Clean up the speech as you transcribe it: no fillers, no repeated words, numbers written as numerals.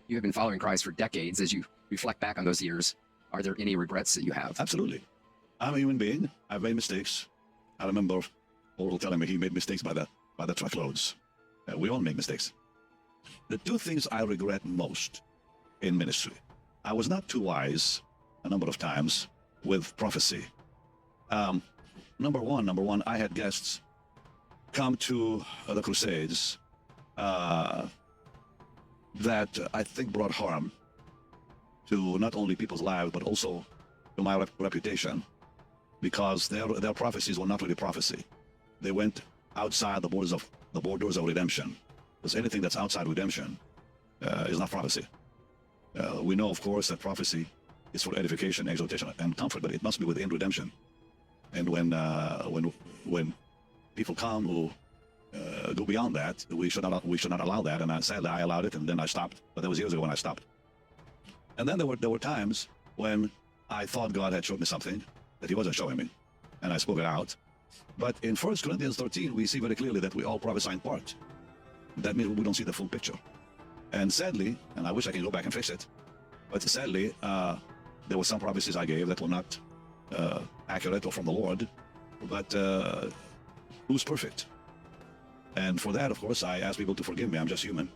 You have been following Christ for decades. As you reflect back on those years, are there any regrets that you have? Absolutely. I'm a human being. I've made mistakes. I remember Paul telling me he made mistakes by the truckloads. We all make mistakes. The two things I regret most in ministry: I was not too wise a number of times with prophecy. Number one, I had guests come to the crusades that I think brought harm to not only people's lives but also to my reputation, because their prophecies were not really prophecy. They went outside the borders of redemption. Because anything that's outside redemption is not prophecy. We know, of course, that prophecy is for edification, exhortation, and comfort, but it must be within redemption. And when people come who go beyond that, we should not allow that. And sadly, I allowed it, and then I stopped. But that was years ago when I stopped. And then there were times when I thought God had showed me something that He wasn't showing me, and I spoke it out. But in 1 Corinthians 13, we see very clearly that we all prophesy in part. That means we don't see the full picture. And sadly, and I wish I can go back and fix it, but sadly, there were some prophecies I gave that were not accurate or from the Lord, but who's perfect? And for that, of course, I ask people to forgive me. I'm just human.